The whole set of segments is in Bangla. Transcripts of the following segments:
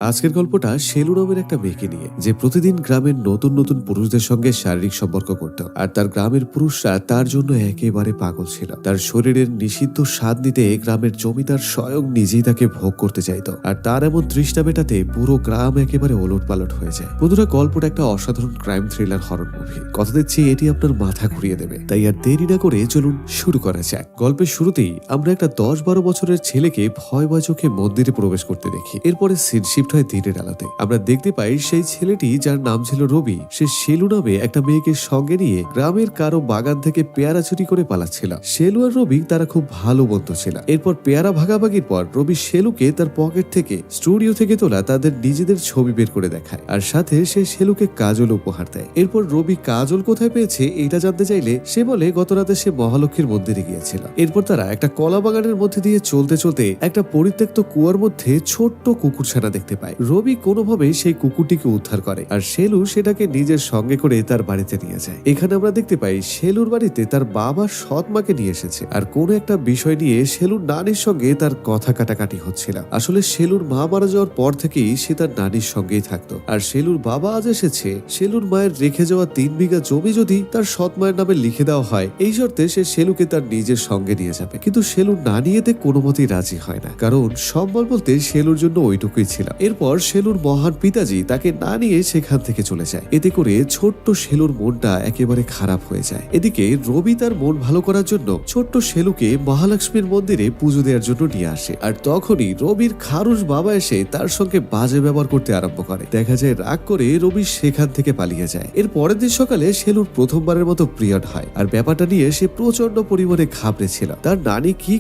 আজকের গল্পটা শেলু নামের একটা মেয়েকে নিয়ে, যে প্রতিদিন গ্রামের নতুন নতুন পুরুষদের সঙ্গে শারীরিক সম্পর্ক করত। আর তার গ্রামের পুরুষরা তার জন্য একেবারে পাগল ছিল। তার শরীরের নিষিদ্ধ স্বাদ নিতে গ্রামের জমিদার স্বয়ং নিজেই তাকে ভোগ করতে চাইতো। আর তার এমন তৃষ্ণা মেটাতে পুরো গ্রাম একেবারে ওলটপালট হয়ে যায়। বন্ধুরা, গল্পটা একটা অসাধারণ ক্রাইম থ্রিলার হরর মুভি। কথা দিচ্ছি এটি আপনার মাথা ঘুরিয়ে দেবে। তাই আর দেরি না করে চলুন শুরু করা যাক। গল্পের শুরুতেই আমরা একটা 10-12 বছরের ছেলেকে ভয় ভয় চোখে মন্দিরে প্রবেশ করতে দেখি। এরপরে সিন শিফট হয় দিনের আলোতে। আমরা দেখতে পাই সেই ছেলেটি, যার নাম ছিল রবি, সে শেলু নামে একটা মেয়েকে সঙ্গে নিয়ে গ্রামের কারো বাগান থেকে পেয়ারা চুরি করে পালাচ্ছিল। শেলু আর রবি তারা খুব ভালো বন্ধু ছিল। এরপর পেয়ারা ভাগাভাগির পর রবি শেলুকে তার পকেট থেকে স্টুডিও থেকে তোলা তাদের নিজেদের ছবি বের করে দেখায়, আর সাথে সে শেলুকে কাজল উপহার দেয়। এরপর রবি কাজল কোথায় পেয়েছে এটা জানতে চাইলে সে বলে গত রাতে সে মহালক্ষ্মীর মন্দিরে গিয়েছিল। এরপর তারা একটা কলা বাগানের মধ্যে দিয়ে চলতে চলতে একটা পরিত্যক্ত কুয়ার মধ্যে ছোট্ট কুকুরছানা দেখতে পায়। রবি কোনোভাবে সেই কুকুরটিকে উদ্ধার করে, আর শেলু সেটাকে নিজের সঙ্গে করে তার বাড়িতে নিয়ে যায়। এখানে আমরা দেখতে পাই শেলুর বাড়িতে তার বাবা সৎ মাকে নিয়ে এসেছে, আর কোনো একটা বিষয় নিয়ে শেলুর নানির সঙ্গে তার কথা কাটাকাটি হচ্ছিল। আসলে শেলুর মা মারা যাওয়ার পর থেকেই সে তার নানির সঙ্গেই থাকতো। আর শেলুর বাবা আজ এসেছে শেলুর মায়ের রেখে যাওয়া 3 বিঘা জমি যদি তার সৎ মায়ের নামে লিখে দেওয়া হয়, এই শর্তে সে শেলুকে তার নিজের সঙ্গে নিয়ে যাবে। কিন্তু শেলুর নানি এতে কোনো মতেই রাজি হয় না, কারণ সম্বল বলতে শেলুর জন্য ওইটুকুই ছিল। এরপর শেলুর মহান পিতাজি তাকে না নিয়ে সেখান থেকে চলে যায়। এতে করে ছোট্ট শেলুর মনটা একেবারে খারাপ হয়ে যায়। এদিকে রবি তার মন ভালো করার জন্য ছোট্ট শেলুকে মহালক্ষ্মীর মন্দিরে পুজো দেওয়ার জন্য নিয়ে আসে। আর তখনই রবির খারুশ বাবা এসে তার সঙ্গে বাজে ব্যবহার করতে আরম্ভ করে। দেখা যায় রাগ করে রবি সেখান থেকে পালিয়ে যায়। এর পরের দিন সকালে শেলুর প্রথমবারের মতো পিরিয়ড হয়, আর ব্যাপারটা নিয়ে সে প্রচন্ড পরিমাণে ঘাবড়ে ছিল। তার নানি কি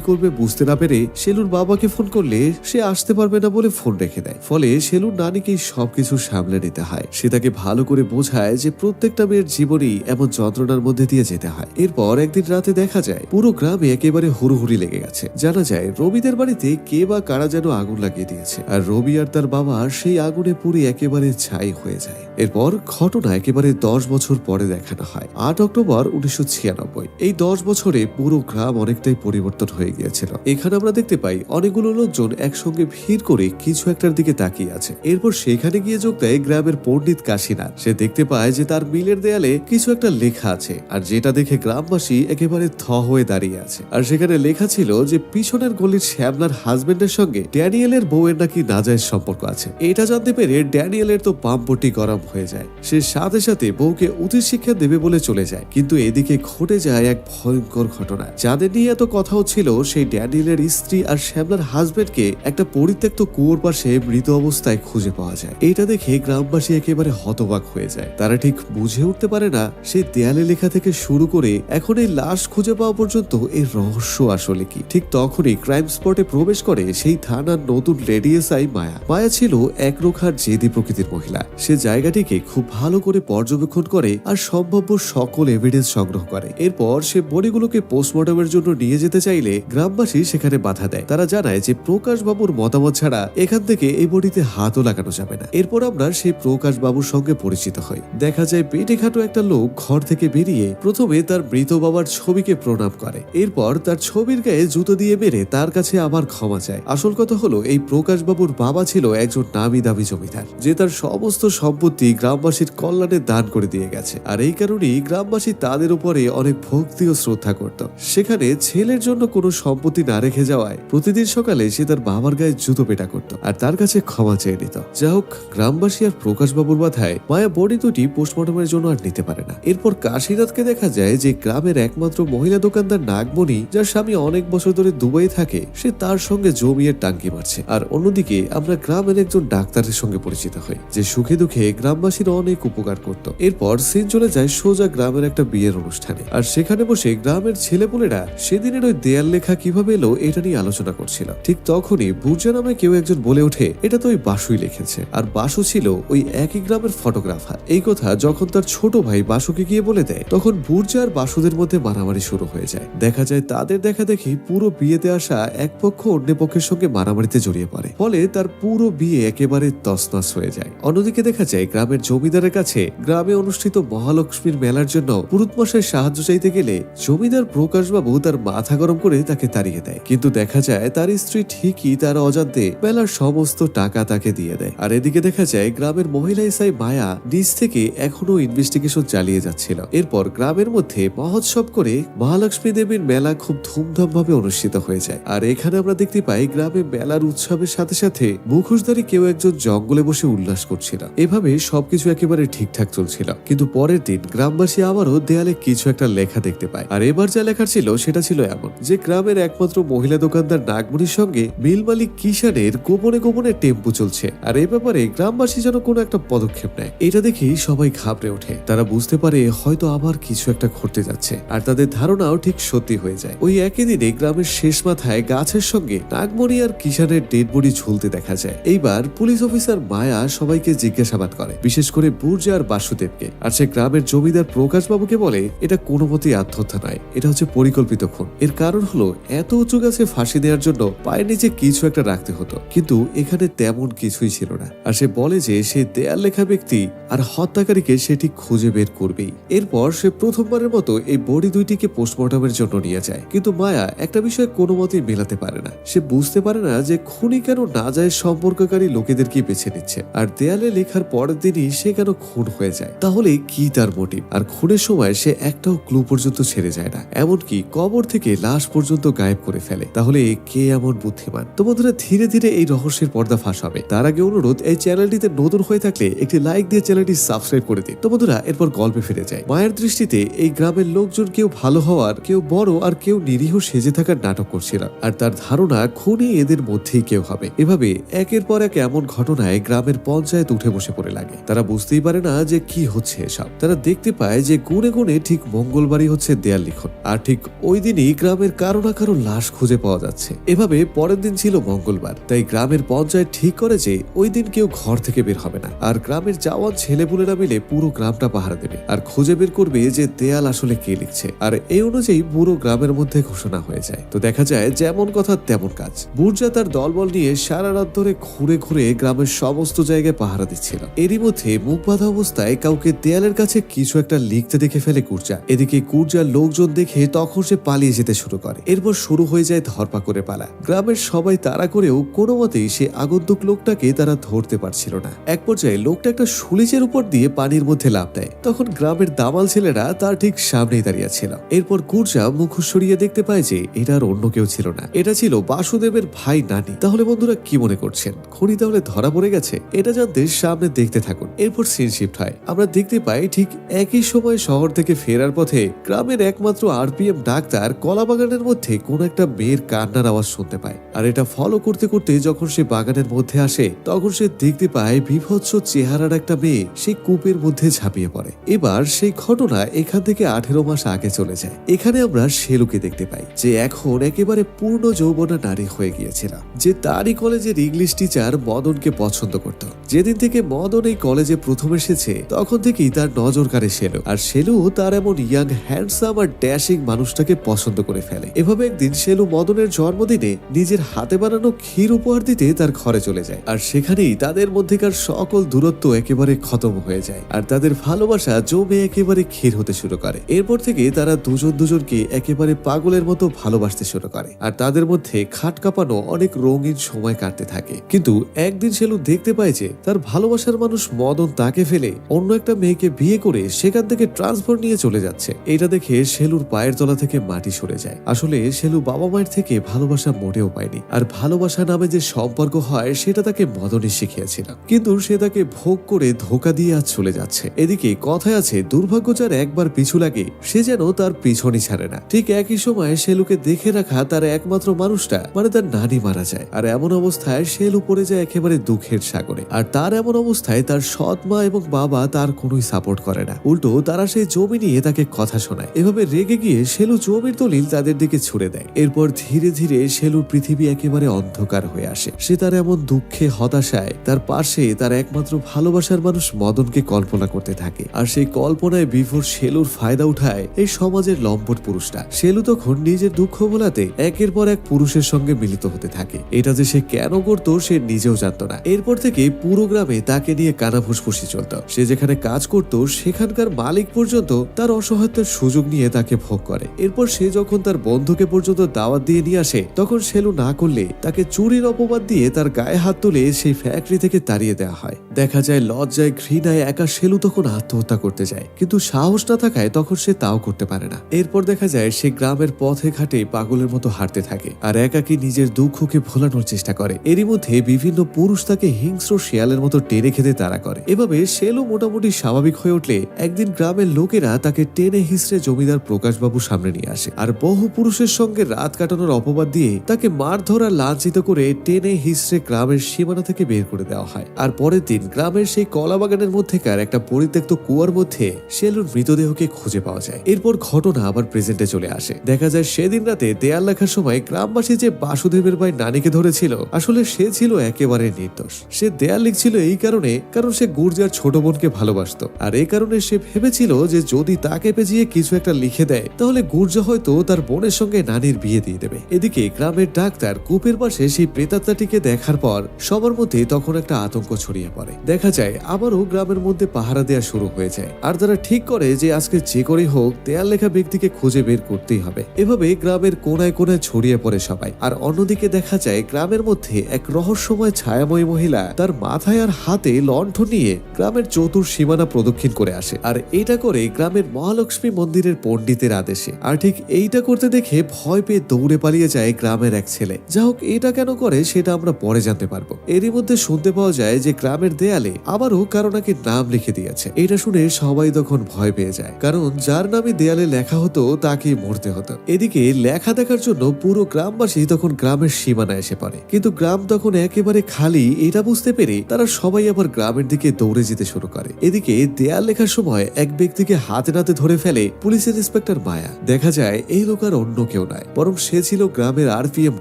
করবে বুঝতে না পেরে শেলুর বাবাকে ফোন করলে সে আসতে পারবে না বলে ফোন রেখে দেয়। ফলে শেলুর নানিকে সবকিছু সামলে নিতে হয়। সে তাকে ভালো করে বোঝায় যে প্রত্যেকটা মেয়ের জীবনেই এমন যন্ত্রণার মধ্যে দিয়ে যেতে হয়। এরপর একদিন রাতে দেখা যায় পুরো গ্রামে একেবারে হুড়োহুড়ি লেগে গেছে। জানা যায় রবিদের বাড়িতে কে বা কারা যেন আগুন লাগিয়ে দিয়েছে, আর রবি আর তার বাবা সেই আগুনে পুড়ে একেবারে ছাই হয়ে যায়। এরপর ঘটনা একেবারে 10 বছর পরে দেখানো হয়। 8 অক্টোবর 1996। এই 10 বছরে পুরো গ্রাম অনেকটাই পরিবর্তন হয়ে গিয়েছিল। এখানে আমরা দেখতে পাই অনেকগুলো লোকজন একসঙ্গে ভিড় করে কিছু একটার দিকে তাকিয়ে আছে। এরপর সেখানে গিয়ে যোগ দেয় গ্রামের পণ্ডিত কাশীনাথ। সে দেখতে পায় যে তার মিলের দেয়ালে কিছু একটা লেখা আছে, আর যেটা দেখে গ্রামবাসী একেবারে থ হয়ে দাঁড়িয়ে আছে। আর সেখানে লেখা ছিল যে পিছনের গলির শ্যামলার হাজবেন্ডের সঙ্গে ড্যানিয়েলের বউয়ের নাকি নাজায়েজ সম্পর্ক আছে। এটা জানতে পেরে ড্যানিয়েলের তো পাম্পটি গরম হয়ে যায়। সে সাথে সাথে বউকে উচিত শিক্ষা দেবে বলে চলে যায়। কিন্তু এদিকে ঘটে যায় এক ভয়ঙ্কর ঘটনা। যাদের নিয়ে এত কথা হচ্ছিল সেই ড্যানিয়েলের স্ত্রী আর শ্যামলার হাজবেন্ডকে একটা পরিত্যক্ত কুয়োর পাশে মৃত অবস্থায় খুঁজে পাওয়া যায়। এটা দেখে গ্রামবাসী একেবারে হতবাক হয়ে যায়। তারা ঠিক বুঝে উঠতে পারে না সেই দেয়ালে লেখা থেকে শুরু করে এখন এই লাশ খুঁজে পাওয়া পর্যন্ত এর রহস্য আসলে কি। ঠিক তখনই ক্রাইম স্পটে প্রবেশ করে সেই থানার নতুন লেডি এসআই মায়া। মায়া ছিল একরোখার জেদি প্রকৃতির মহিলা। সে জায়গাটিকে খুব ভালো করে পর্যবেক্ষণ করে আর সম্ভাব্য সকল এভিডেন্স সংগ্রহ করে। এরপর সে বডিগুলোকে পোস্টমর্টমের জন্য নিয়ে যেতে চাইলে গ্রামবাসী সেখানে বাধা দেয়। তারা জানায় যে প্রকাশ বাবুর মতামত ছাড়া এখান থেকে এই বডিতে হাতও লাগানো যাবে না। এরপর আমরা সেই প্রকাশ বাবুর সঙ্গে পরিচিত হই। দেখা যায় পেটে খাটো একটা লোক ঘর থেকে বেরিয়ে প্রথমে তার মৃত বাবার ছবিকে প্রণাম করে, এরপর তার ছবির গায়ে জুতো দিয়ে মেরে তার কাছে আবার ক্ষমা চায়। আসল কথা হলো এই প্রকাশ বাবুর বাবা ছিল একজন নামি দামি জমিদার, যে তার সমস্ত সম্পত্তি গ্রামবাসীর কল্যাণে দান করে দিয়ে গেছে। আর এই কারণেই গ্রামবাসী তাদের উপরে অনেক ভক্তি ও শ্রদ্ধা করত। সেখানে ছেলের জন্য কোনো সম্পত্তি না রেখে যাওয়ায় প্রতিদিন সকালে সে তার বাবার গায়ে জুতো পেটা করত আর তার কাছে ক্ষমা চেয়ে নিত। যা হোক, গ্রামবাসী আর প্রকাশ বাবুর বাধায় মায়া বডি দুটি পোস্টমর্টমের জন্য আর নিতে পারে না। এরপর কাশীনাথকে দেখা যায় যে গ্রামের একমাত্র মহিলা দোকানদার নাগমণি, যার স্বামী অনেক বছর ধরে দুবাই থাকে, সে তার সঙ্গে জমিয়ে টাঙ্কি মারছে। আর অন্যদিকে আমরা গ্রামের একজন ডাক্তারের সঙ্গে পরিচিত হই, যে সুখে দুঃখে গ্রামবাসীর অনেক উপকার করত। এরপর সিন চলে যায় সোজা গ্রামের একটা বিয়ের অনুষ্ঠানে, আর সেখানে বসে গ্রামের ছেলেপুলেরা সেদিনের ওই দেয়াল লেখা কিভাবে এলো এটা নিয়ে আলোচনা করছিল। ঠিক তখনই বুর্জা নামে কেউ একজন বলে ওঠে, এটা তো ওই বাসুই লিখেছে। আর বাসু ছিল ওই একই গ্রামের ফটোগ্রাফার। এই কথা যখন তার ছোট ভাই বাসুকে গিয়ে বলে দেয়, তখন বুর্জা আর বাসুদের মধ্যে মারামারি শুরু হয়ে যায়। দেখা যায় তাদের দেখা দেখি পুরো বিয়েতে আসা এক পক্ষ অন্য পক্ষের সঙ্গে মারামারিতে জড়িয়ে পড়ে। ফলে তার পুরো বিয়ে একেবারে তছনছ হয়ে যায়। অন্যদিকে দেখা যায় গ্রামের জমিদারের কাছে গ্রামে অনুষ্ঠিত মহালক্ষ্মীর মেলার জন্য পুরুত মশাই সাহায্য চাইতে গেলে জমিদার প্রকাশবাবু তার মাথা গরম করে তাকে তাড়িয়ে দেয়। কিন্তু দেখা যায় তার স্ত্রী ঠিকই তার অজান্তে মেলার সমস্ত টাকা তাকে দিয়ে দেয়। আর এদিকে দেখা যায় গ্রামের মহিলা এসআই মায়া নিজ থেকে এখনো ইনভেস্টিগেশন চালিয়ে যাচ্ছিল। এরপর গ্রামের মধ্যে মহোৎসব করে মহালক্ষ্মী দেবীর মেলা খুব ধুমধাম ভাবে অনুষ্ঠিত হয়ে যায়। আর এখানে আমরা দেখতে পাই গ্রামে মেলার উৎসবের সাথে সাথে মুখোশধারী কেউ একজন জঙ্গলে বসে উল্লাস করছিল। এভাবে সবকিছু একেবারে ঠিকঠাক চলছিল, কিন্তু পরের দিন গ্রামবাসী আবারও দেয়ালে কিছু একটা লেখা দেখতে পায়। আর এবার যা লেখা ছিল সেটা ছিল এমন যে গ্রামের একমাত্র মহিলা দোকানদার নাগমণির সঙ্গে মিল মালিক কিষানের গোপনে গোপনে টেম্পু চলছে। আর এ ব্যাপারে গ্রামবাসী যেন কোনো একটা পদক্ষেপ নেয়। এটা দেখেই সবাই ঘাবড়ে ওঠে। তারা বুঝতে পারে হয়তো আবার কিছু একটা ঘটতে যাচ্ছে, আর তাদের ধারণাও ঠিক সত্যি হয়ে যায়। ওই একই দিনে গ্রামের শেষ মাথায় গাছের সঙ্গে নাগমণি আর কিষানের ডেড বডি ঝুলতে দেখা যায়। এইবার পুলিশ অফিসার মায়া সবাইকে জিজ্ঞাসাবাদ করে, বিশেষ করে বুর্জা আর বাসুদেবকে। আর সে গ্রামের জমিদার প্রকাশ বাবুকে বলে এটা কোনো মতেই আত্মহত্যা নয়, এটা হচ্ছে পরিকল্পিত খুন। এর কারণ হলো এত উঁচু গাছে ফাঁসি দেওয়ার জন্য পায়ের নিচে কিছু একটা রাখতে হতো, কিন্তু এখানে তেমন কিছুই ছিল না। আর সে বলে যে সে দেয়াল লেখা ব্যক্তি আর হত্যাকারীকে সেটি খুঁজে বের করবেই। এরপর সে প্রথমবারের মতো এই বডি দুইটিকে পোস্টমর্টমের জন্য নিয়ে যায়। কিন্তু মায়া একটা বিষয় কোনো মতেই মেলাতে পারে না। সে বুঝতে পারে না যে খুনি কেন না যায় সম্পর্ককারী লোকেদেরকে বেছে নিচ্ছে, আর দেয়ালে লেখার পরের দিনই সে কেন খুন হয়ে যায়। তাহলে কি তার মোটিভ? আর খুনের সময় সে একটাও ক্লু পর্যন্ত ছেড়ে যায় না, এমনকি কবর থেকে লাশ পর্যন্ত গায়েব করে ফেলে। তাহলে কে এমন বুদ্ধিমান? তো বন্ধুরা, ধীরে ধীরে এই রহস্যের পর্দা ফাঁস হবে। তার আগে অনুরোধ, এই চ্যানেলটিতে নতুন হয়ে থাকলে একটি লাইক দিয়ে চ্যানেলটি সাবস্ক্রাইব করে দিন। তো বন্ধুরা, এরপর গল্পে ফিরে যায়। মায়ের দৃষ্টিতে এই গ্রামের লোকজন কেউ ভালো হওয়ার, কেউ বড় আর কেউ নিরীহ সেজে থাকার নাটক করছিল। আর তার ধারণা খুনি এদের মধ্যেই কেউ হবে। এভাবে একের পর এক এমন ঘটনায় গ্রামের পঞ্চায়েত উঠে বসে পড়ে লাগে। তারা বুঝতেই পারে না যে কি হচ্ছে এসব। তারা দেখতে পায় যে গুনে গুনে ঠিক মঙ্গলবারই হচ্ছে দেয়াল লিখন, আর ঠিক ওই দিনই গ্রামের কারো না কারো লাশ খুঁজে পাওয়া যাচ্ছে। এভাবে পরের দিন ছিল মঙ্গলবার, তাই গ্রামের পঞ্চায়েত ঠিক করে যে ওই দিন কেউ ঘর থেকে বের হবে না, আর গ্রামের জওয়ান ছেলেপুলেরা মিলে পুরো গ্রামটা পাহারা দেবে আর খুঁজে বের করবে যে দেয়াল আসলে কে লিখছে। আর এই অনুযায়ী পুরো গ্রামের মধ্যে ঘোষণা হয়ে যায়। তো দেখা যায় যেমন কথা তেমন কাজ। বুর্জা তার দলবল নিয়ে সারা রাত ধরে ঘুরে ঘুরে গ্রামের সমস্ত জায়গায় পাহারা দিচ্ছিল। এরই মধ্যে মুখ বাঁধা অবস্থায় কাউকে দেয়ালের কাছে কিছু একটা লিখতে দেখে ফেলে কুর্জা। এদিকে কুর্জার লোকজন দেখে তখন সে পালিয়ে যেতে শুরু করে। এরপর শুরু হয়ে যায় ধরপাকড়ে পালা। গ্রামের সবাই তাড়া করেও কোনো মতেই সে আগন্তুক লোকটাকে তারা ধরতে পারছিল না। এক পর্যায়ে লোকটা একটা সুলিচের উপর দিয়ে পানির মধ্যে লাফ দেয়। তখন গ্রামের দামাল ছেলেরা তার ঠিক সামনেই দাঁড়িয়ে ছিল। এরপর কুর্জা মুখ সরিয়ে দেখতে পায় যে এটা আর অন্য কেউ ছিল না, এটা ছিল বাসুদেবের ভাই নানি। তাহলে বন্ধুরা কি মনে করছেন, খুনি তাহলে ধরা পড়ে গেছে? এটা জানতে সামনে দেখতে থাকুন। এরপর সিন শিফট হয়। আমরা দেখতে পাই ঠিক একই সময় শহর থেকে ফেরার পথে গ্রামের একমাত্র আরপিএম ডাক্তার কলা বাগানের মধ্যে কোন একটা মেয়ের কান্নার আওয়াজ শুনতে পায়। আর এটা ফলো করতে করতে যখন সে বাগানের মধ্যে আসে তখন সে দেখতে পায় বিভৎস চেহারার একটা মেয়ে সেই কূপের মধ্যে ঝাঁপিয়ে পড়ে। এবার সেই ঘটনা এখান থেকে 18 মাস আগে চলে যায়। এখানে আমরা শেলুকে দেখতে পাই যে এখন একেবারে পূর্ণ যৌবনা নারী হয়ে গিয়েছিল, যে তারই কলেজের ইংলিশ টিচার মদনকে পছন্দ করত। যেদিন থেকে মদন এই কলেজে প্রথম এসেছে তখন থেকেই তার নজর কাড়ে শেলু, আর শেলু তার এমন ইয়াং হ্যান্ডসাম আর ড্যাশিং মানুষটাকে পছন্দ করে ফেলে। এভাবে একদিন শেলু মদনের জন্মদিনে নিজের হাতে বানানো ক্ষীর উপহার দিতে তার ঘরে চলে যায়। আর সেখানেই তাদের মধ্যেকার সকল দূরত্ব একেবারে খতম হয়ে যায়, আর তাদের ভালোবাসা জমে একেবারে ক্ষীর হতে শুরু করে। এরপর থেকে তারা দুজন দুজনকে একেবারে পাগলের মতো ভালোবাসতে শুরু করে, আর তাদের মধ্যে খাট কাঁপানো অনেক রঙিন সময় কাটতে থাকে। কিন্তু একদিন শেলু দেখতে পায় যে তার ভালোবাসার মানুষ মদন তাকে ফেলে অন্য একটা মেয়েকে বিয়ে করে সেখান থেকে ট্রান্সফার নিয়ে চলে যাচ্ছে। এটা দেখে শেলুর পায়ের তলা থেকে মাটি সরে যায়। আসলে শেলু বাবা মায়ের থেকে ভালোবাসা মোটেও পায়নি, আর ভালোবাসা নামে যে সম্পর্ক হয় সেটা তাকে মদনই শিখিয়েছিল। কিন্তু সে তাকে ভোগ করে ধোকা দিয়ে আজ চলে যাচ্ছে। এদিকে কথায় আছে, দুর্ভাগ্য যার একবার পিছু লাগে সে যেন তার পিছনই ছাড়ে না। ঠিক একই সময় শেলুকে দেখে রাখা তার একমাত্র মানুষটা মানে তার নানি মারা যায়। আর এমন অবস্থায় শেলু পড়ে যায় একেবারে দুঃখের সাগরে। আর তার এমন অবস্থায় তার সৎ মা এবং বাবা তার কোনোই সাপোর্ট করে না, উল্টো তারা সেই জমি নিয়ে তাকে কথা শোনায়। এভাবে রেগে গিয়ে শেলু জমির দলিল তাদের দিকে ছুড়ে দেয়। এরপর ধীরে ধীরে শেলুর পৃথিবী একেবারে অন্ধকার হয়ে আসে। সে তার এমন দুঃখে হতাশায় তার পাশে তার একমাত্র ভালোবাসার মানুষ মদনকে কল্পনা করতে থাকে। আর সেই কল্পনায় বিভোর শেলুর ফায়দা উঠায় এই সমাজের লম্পট পুরুষটা। শেলু তখন নিজের দুঃখ ভোলাতে একের পর এক পুরুষের সঙ্গে মিলিত হতে থাকে। এটা যে সে কেন করতো সে নিজেও জানতো না। এরপর থেকে পুরো গ্রামে তাকে নিয়ে কানাফুসফুসি চলত। সে যেখানে কাজ করত সেখানকার মালিক পর্যন্ত তার অসহায়তার সুযোগ নিয়ে তাকে ভোগ করে। এরপর সে যখন তার বন্ধুকে পর্যন্ত দাওয়াত দিয়ে নিয়ে আসে তখন সেলু না করলে তাকে চুরির অপবাদ দিয়ে তার গায়ে হাত তুলে সেই ফ্যাক্টরি থেকে তাড়িয়ে দেওয়া হয়। দেখা যায় লজ্জায় ঘৃণায় একা সেলু তখন আত্মহত্যা করতে যায়, কিন্তু সাহস না থাকায় তখন সে তাও করতে পারে না। এরপর দেখা যায় সে গ্রামের পথে ঘাটে পাগলের মতো হাঁটতে থাকে আর একাকী নিজের দুঃখকে ভোলানোর চেষ্টা করে। এরই মধ্যে বিভিন্ন পুরুষ তাকে হিংস্র শিয়ালের মতো টেনে খেতে তাড়া করে। এভাবে সেলু মোটামুটি স্বাভাবিক হয়ে উঠলে একদিন গ্রামের লোকেরা তাকে টেনে হিসড়ে জমিদার প্রকাশবাবুর সামনে নিয়ে আসে আর বহু পুরুষের সঙ্গে রাত কাটানোর অপবাদ দিয়ে তাকে মারধর আর লাঞ্ছিত করে টেনে হিসড়ে গ্রামের সীমানা থেকে বের করে দেওয়া হয়। আর পরের দিন গ্রামের সেই কলা বাগানের মধ্যেকার একটা পরিত্যক্ত কুয়ার মধ্যে সেলুর মৃতদেহকে খুঁজে পাওয়া যায়। এরপর ঘটনা আবার প্রেজেন্টে চলে আসে। দেখা যায় সেদিন রাতে দেয়াল লেখার সময় গ্রামবাসী যে বাসুদেবের ভাই নানিকে ধরেছিল আসলে সে ছিল একেবারে নির্দোষ। সে দেয়াল লিখছিল এই কারণে কারণ সে গুর্জার ছোট বোনকে ভালোবাসতো আর এই কারণে সে ভেবেছিল যে যদি তাকে পেঁচিয়ে কিছু একটা লিখে দেয় তাহলে গুর্জা হয়তো তার বোনের সঙ্গে নানির বিয়ে দিয়ে দেবে। এদিকে গ্রামের ডাক্তার কূপের পাশে সেই প্রেতাত্মাটিকে দেখার পর সবার মধ্যে তখন একটা আতঙ্ক ছড়িয়ে পড়ে। দেখা যায় আবারও গ্রামের মধ্যে পাহারা দেওয়া শুরু হয়ে যায় আর তারা ঠিক করে যে আজকে যে করেই হোক দেয়াল লেখা ব্যক্তিকে খুঁজে বের করতেই হবে। এভাবে গ্রামের কোনায় কোনায় ছড়িয়ে পড়ে সবাই। আর অন্যদিকে দেখা যায় গ্রামের মধ্যে এক রহস্যময় ছায়াময়ী মহিলা তার মাথায় আর হাতে লণ্ঠন নিয়ে গ্রামের চতুর সীমানা প্রদক্ষিণ করে আসে আর এটা করে গ্রামের মহালক্ষ্মী মন্দিরের পণ্ডিতের আদেশে। আর ঠিক এইটা করতে দেখে ভয় পেয়ে দৌড়ে পালিয়ে যায় গ্রামের এক ছেলে। যা হোক এটা কেন করে সেটা আমরা পরে জানতে পারবো। এরই মধ্যে শুনতে পাওয়া যায় যে গ্রামের দেয়ালে আবারও কারো নাকি নাম লিখে দিয়েছে। এটা শুনে সবাই তখন ভয় পেয়ে যায়, কারণ যার নামে দেয়ালে লেখা হতো তাকে মরতে হতো। এদিকে লেখা দেখার জন্য পুরো গ্রামবাসী তখন গ্রামের সীমানায় এসে পড়ে, কিন্তু গ্রাম তখন একেবারে খালি। এটা বুঝতে পেরে তারা সবাই আবার গ্রামের দিকে দৌড়ে যেতে শুরু করে। এদিকে দেয়াল লেখার সময় এক ব্যক্তিকে হাতে নাতে ধরে ফেলে পুলিশের ইন্সপেক্টর মায়া। দেখা যায় এই লোক আর অন্য কেউ নয়, বরং সে ছিল গ্রামের আরপিএম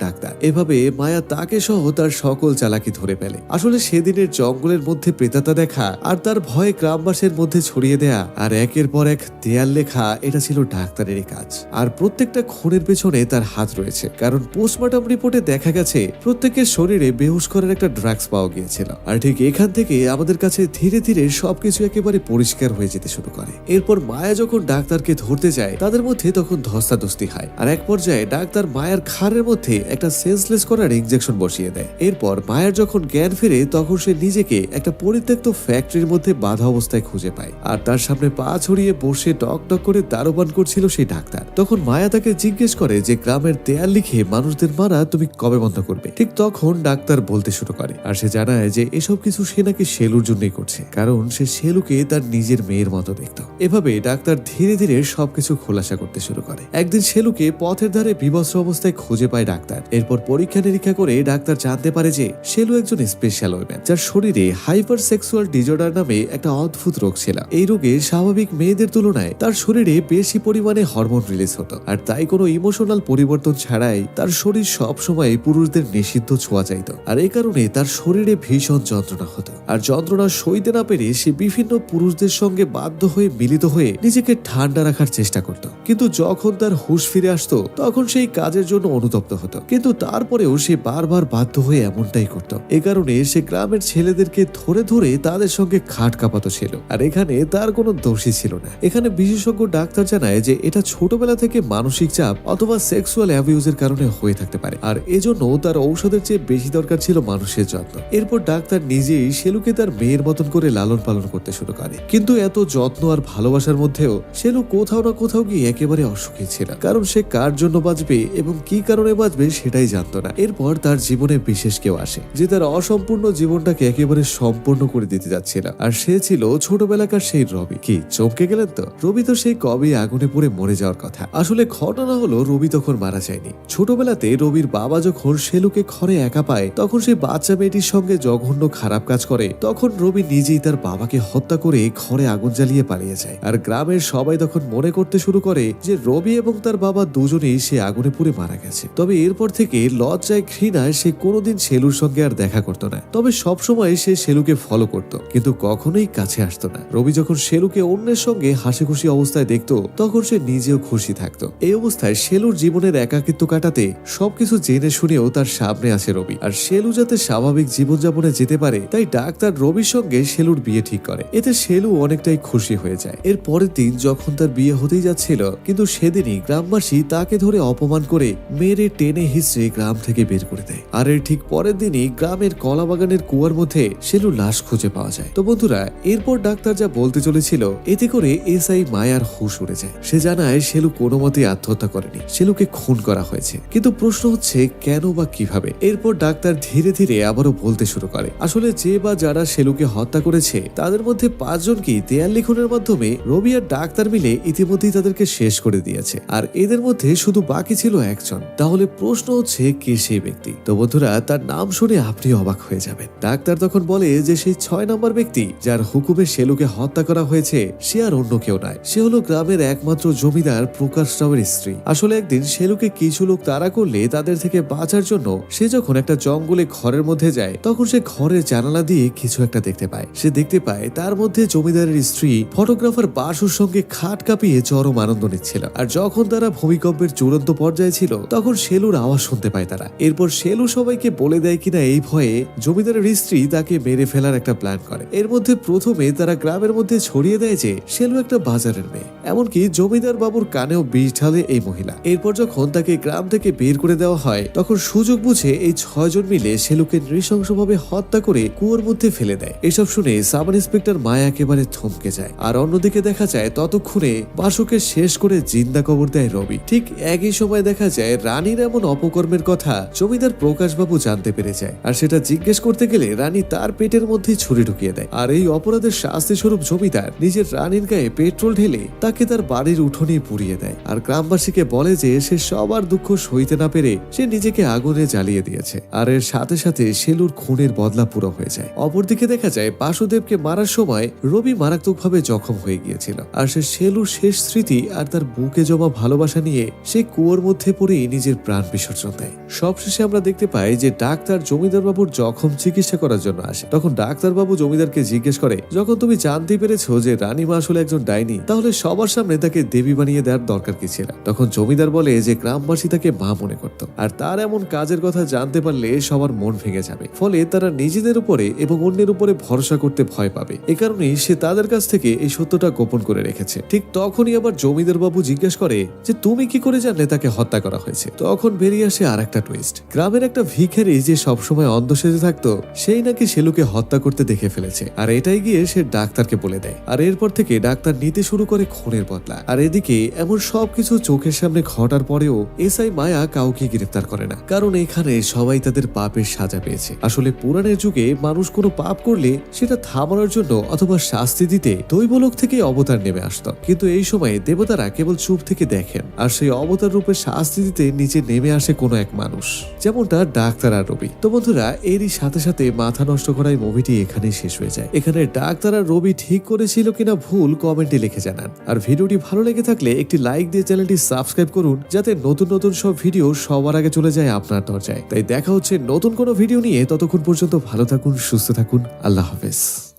ডাক্তার। এভাবে মায়া তাকে সহ তার সকল চালাকি ধরে ফেলে। আসলে সেদিনের জঙ্গলের মধ্যে প্রেতাত্মা দেখা আর তার ভয়ে গ্রামবাসীর মধ্যে ছড়িয়ে দেয়া আর একের পর এক দেয়াল লেখা, এটা ছিল ডাক্তারেরই কাজ। আর প্রত্যেকটা খুনের পেছনে তার হাত রয়েছে, কারণ পোস্টমর্টম রিপোর্টে দেখা গেছে প্রত্যেকের শরীরে বেহুশ করার একটা ড্রাগস পাওয়া গিয়েছিল। আর ঠিক এখান থেকে আমাদের কাছে ধীরে ধীরে সবকিছু একেবারে পরিষ্কার হয়ে যেতে শুরু করে। এরপর মায়া যখন ডাক্তারকে ধরতে যায় তাদের মধ্যে তখন ধস্তাধস্তি হয় আর এক পর্যায়ে ডাক্তার মায়ার ঘাড়ের মধ্যে একটা সেন্সলেস করার ইনজেকশন বসিয়ে দেয়। এরপর মায়ার যখন জ্ঞান ফিরে তখন সে নিজেকে একটা পরিত্যক্ত ফ্যাক্টরির মধ্যে বাধা অবস্থায় খুঁজে পায় আর তার সামনে পা ছড়িয়ে বসে টক টক করে দারোবান করছিল সেই ডাক্তার। তখন মায়া তাকে জিজ্ঞেস করে যে গ্রামের দেয়াল লিখে মানুষদের মারা তুমি কবে বন্ধ করবে। ঠিক তখন ডাক্তার বলতে শুরু করে আর সে জানায় যে এসব কিছু সে নাকি সেলুর জন্যই করছে, কারণ সে সেলুকে তার নিজের মেয়ের মতো দেখত। এভাবে ডাক্তার ধীরে ধীরে সবকিছু খোলাসা করতে শুরু করে। একদিন সেলুকে পথের ধারে বিবস্ত্র অবস্থায় খুঁজে পায় ডাক্তার। এরপর পরীক্ষা নিরীক্ষা করে ডাক্তার জানতে পারে যে সেলু একজন স্পেশাল ওমেন, যার শরীরে হাইপার সেক্সুয়াল ডিজর্ডার নামে একটা অদ্ভুত রোগ ছিল। এই রোগে স্বাভাবিক মেয়েদের তুলনায় তার শরীরে বেশি পরিমাণে হরমোন রিলিজ হতো আর তাই কোনো ইমোশনাল পরিবর্তন ছাড়াই তার শরীর সব সময় পুরুষদের নিষিদ্ধ ছোঁয়া চাইত। আর এই কারণে তার শরীরে ভীষণ যন্ত্রণা হতো আর যন্ত্রণা সইতে না পেরে সে বিভিন্ন পুরুষদের সঙ্গে বাধ্য হয়ে মিলিত হয়ে নিজেকে ঠান্ডা রাখার চেষ্টা করত। কিন্তু যখন তার হুঁশ ফিরে আসতো তখন সেই কাজের জন্য অনুতপ্ত হতো, কিন্তু তারপরেও সে বারবার বাধ্য হয়ে এমনটাই করত। এ কারণে সে গ্রামের ছেলেদেরকে ধরে ধরে তাদের সঙ্গে খাট কাঁপাতো ছিল। আর এখানে তার কোনো দোষী ছিল না। এখানে বিশেষজ্ঞ ডাক্তার জানায় যে এটা ছোটবেলা থেকে মানসিক চাপ অথবা সেক্সুয়াল অ্যাবিউজের কারণে হয়ে থাকতে পারে আর এজন্য তার ঔষধের চেয়ে বেশি দরকার ছিল মানুষের যত্ন। এরপর ডাক্তার নিজেই সেলুকে তার মেয়ের মতন করে লালন পালন করতে শুরু করে, কিন্তু এত যত্ন আর ভালোবাসার মধ্যেও সেলু কোথাও না কোথাও গিয়ে একেবারে অসুখী ছিল, কারণ সে কার জন্য বাঁচবে এবং কি কারণে বাঁচবে সেটাই জানতো না। এরপর তার জীবনে বিশেষ কেউ আসে যে তার অসম্পূর্ণ জীবনটাকে একেবারে সম্পূর্ণ করে দিতে যাচ্ছিল, আর সে ছিল ছোটবেলাকার সেই রবি। কি চমকে গেলেন তো? রবি তো সেই কবে আগুনে পুড়ে মরে যাওয়ার কথা। আসলে ঘটনা হলো রবি তখন মারা যায়নি। ছোটবেলাতে রবির বাবা যখন সেলুকে ঘরে একা পায় তখন সেই বাচ্চা মেয়েটির সঙ্গে জঘন্য খারাপ কাজ করে, তখন রবি নিজেই তার বাবাকে হত্যা করে ঘরে আগুন জ্বালিয়ে পালিয়ে যায়। আর গ্রামের সবাই তখন মনে করতে শুরু করে যে রবি এবং তার বাবা দুজনেই সে আগুনে পুড়ে মারা গেছে। তবে এরপর থেকে লজ্জায় ঘৃণায় সে কোনোদিন সেলুর সঙ্গে আর দেখা করতো না। তবে সবসময় সে সেলুকে ফলো করত, কিন্তু কখনোই কাছে আসতো না। রবি যখন সেলুকে অন্যের সঙ্গে হাসি খুশি অবস্থায় দেখতো তখন সে নিজেও খুশি থাকতো। এই অবস্থায় সেলুর জীবনের একাকিত্ব কাটাতে সবকিছু জেনে শুনেও তার সামনে আসে রবি। আর সেলু যাতে স্বাভাবিক জীবনযাপনে যেতে পারে তাই ডাক্তার ডাক্তার রবির সঙ্গে শেলুর বিয়ে ঠিক করে। এতে শেলু অনেকটাই খুশি হয়ে যায়। এর পরের দিন যখন তার বিয়ে হতেই যাচ্ছিল, কিন্তু সেদিনই গ্রামবাসী তাকে ধরে অপমান করে মেরে টেনে হিঁচড়ে গ্রাম থেকে বের করে দেয়। আর এর ঠিক পরের দিনই গ্রামের কলা বাগানের কুয়ার মধ্যে শেলুর লাশ খুঁজে পাওয়া যায়। তো বন্ধুরা, এরপর ডাক্তার যা বলতে চলেছিল এতে করে এসআই মায়ার হুঁশ উড়ে যায়। সে জানায় শেলু কোনো মতেই আত্মহত্যা করেনি, শেলুকে খুন করা হয়েছে। কিন্তু প্রশ্ন হচ্ছে কেন বা কিভাবে? এরপর ডাক্তার ধীরে ধীরে আবারও বলতে শুরু করে, আসলে যে বা যারা শেলুকে হত্যা করেছে তাদের মধ্যে 5 জনকে দেয়াল লিখনের মাধ্যমে রবি আর ডাক্তার মিলে ইতিমধ্যেই তাদেরকে শেষ করে দিয়েছে। আর এদের মধ্যে শুধু বাকি ছিল একজন। তাহলে প্রশ্ন হচ্ছে কে সেই ব্যক্তি? তো বন্ধুরা, তার নাম শুনে আপনি অবাক হয়ে যাবেন। ডাক্তার তখন বলে যে সেই 6 নম্বর ব্যক্তি যার হুকুমে শেলুকে হত্যা করা হয়েছে সে আর অন্য কেউ নয়, সে হলো গ্রামের একমাত্র জমিদার প্রকাশ রাওয়ের স্ত্রী। আসলে একদিন শেলুকে কিছু লোক তাড়া করলে তাদের থেকে বাঁচার জন্য সে যখন একটা জঙ্গলে ঘরের মধ্যে যায়, তখন সে ঘরের জানালা দিয়ে কিছু একটা দেখতে পায়। সে দেখতে পায় তার মধ্যে জমিদারের স্ত্রী ফটোগ্রাফার বাসুর সঙ্গে খাট কাঁপিয়ে চরম আনন্দ নিচ্ছিল। আর যখন তারা ভূমিকম্পের চূড়ান্ত পর্যায়ে ছিল তখন শেলুর আওয়াজ শুনতে পায় তারা। এরপর শেলু সবাইকে বলে দেয় কিনা এই ভয়ে জমিদারের স্ত্রী তাকে মেরে ফেলার একটা প্ল্যান করে। এর মধ্যে প্রথমে তারা গ্রামের মধ্যে ছড়িয়ে দেয় যে শেলু একটা বাজারের মেয়ে। এমনকি জমিদার বাবুর কানেও বিষ ঢালে এই মহিলা। এরপর যখন তাকে গ্রাম থেকে বের করে দেওয়া হয় তখন সুযোগ বুঝে এই 6 জন মিলে শেলুকে নৃশংসভাবে হত্যা করে কুয়োর মধ্যে ফেলে দেয়। এসব শুনে সাব ইন্সপেক্টর মায়া একেবারে থমকে যায়। আর অন্যদিকে দেখা যায় ততক্ষণে বাসুকে শেষ করে জিন্দা কবর দেয় রবি। ঠিক একই সময় দেখা যায় রানীর এমন অপকর্মের কথা জমিদার প্রকাশবাবু জানতে পেরে যায়। আর সেটা জিজ্ঞেস করতে গেলে রানী তার পেটের মধ্যেই ছুরি ঢুকিয়ে দেয়। আর এই অপরাধের শাস্তি স্বরূপ জমিদার নিজের রানীর গায়ে পেট্রোল ঢেলে তাকে তার বাড়ির উঠোনে পুড়িয়ে দেয়। আর গ্রামবাসীকে বলে যে সে সবার দুঃখ সইতে না পেরে সে নিজেকে আগুনে জ্বালিয়ে দিয়েছে। আর এর সাথে সাথে শেলুর খুনের বদলা পুরো হয়ে যায়। অপরদিকে দেখা যায় বাসুদেবকে মারার সময় রবি মারাত্মকভাবে জখম হয়ে গিয়েছিল। আর সে শেলুর শেষ স্মৃতি আর তার বুকে জমা ভালোবাসা নিয়ে সে কুয়োর মধ্যে পড়ে নিজের প্রাণ বিসর্জন দেয়। সবশেষে আমরা দেখতে পাই যে ডাক্তার জমিদার বাবুর জখম চিকিৎসা করার জন্য আসে। তখন ডাক্তার বাবু জমিদারকে জিজ্ঞেস করে, যখন তুমি জানতে পেরেছো যে রানীমা আসলে একজন ডাইনি, তাহলে সবার সামনে তাকে দেবী বানিয়ে দেওয়ার দরকার কি ছিল? তখন জমিদার বলে যে গ্রামবাসী তাকে মা মনে করত, আর তার এমন কাজের কথা জানতে পারলে সবার মন ভেঙে যাবে। ফলে তারা নিজেদের উপরে এবং অন্যের উপরে ভরসা করতে ভয় পাবে। এ কারণেই সে তাদের কাছ থেকে এই সত্যটা গোপন করে রেখেছে। ঠিক তখনই আবার জমিদার বাবু জিজ্ঞেস করে যে তুমি কি করে জানলে তাকে হত্যা করা হয়েছে? তখন বেরিয়ে আসে আর একটা টুইস্ট। গ্রামের একটা ভিখারি যে সবসময় অন্ধ সেজে থাকতো সেই নাকি শেলুকে হত্যা করতে দেখে ফেলেছে। আর এটাই গিয়ে সে ডাক্তারকে বলে দেয়। আর এরপর থেকে ডাক্তার নিতে শুরু করে খুনের বদলা। আর এদিকে এমন সবকিছু চোখের সামনে ঘটার পরেও এসআই মায়া কাউকে গ্রেফতার করে না, কারণ এখানে সবাই তাদের পাপের সাজা পেয়েছে। আসলে পুরাণের যুগে মানুষ কোনো পাপ করলে সেটা থামানোর জন্য অথবা শাস্তি দিতে দৈবলোক থেকে অবতার নেমে আসত, কিন্তু এই সময়ে দেবতারা কেবল চুপ থেকে দেখেন। আর সেই অবতার রূপে শাস্তি দিতে নিচে নেমে আসে কোনো এক মানুষ, যেমনটা ডাক্তার আর রবি। তো বন্ধুরা, এরই সাথে সাথে মাথা নষ্ট করা এই মুভিটি এখানেই শেষ হয়ে যায়। এখানে ডাক্তার আর রবি ঠিক করেছিল কিনা ভুল কমেন্টে লিখে জানান। আর ভিডিওটি ভালো লেগে থাকলে একটি লাইক দিয়ে চ্যানেলটি সাবস্ক্রাইব করুন, যাতে নতুন নতুন সব ভিডিও সবার আগে চলে যায় আপনার দরজায়। তাই দেখা হচ্ছে নতুন কোনো ভিডিও নিয়ে। ততক্ষণ পর্যন্ত ভালো থাকুন, সুস্থ থাকুন, আল্লাহ হাফেজ।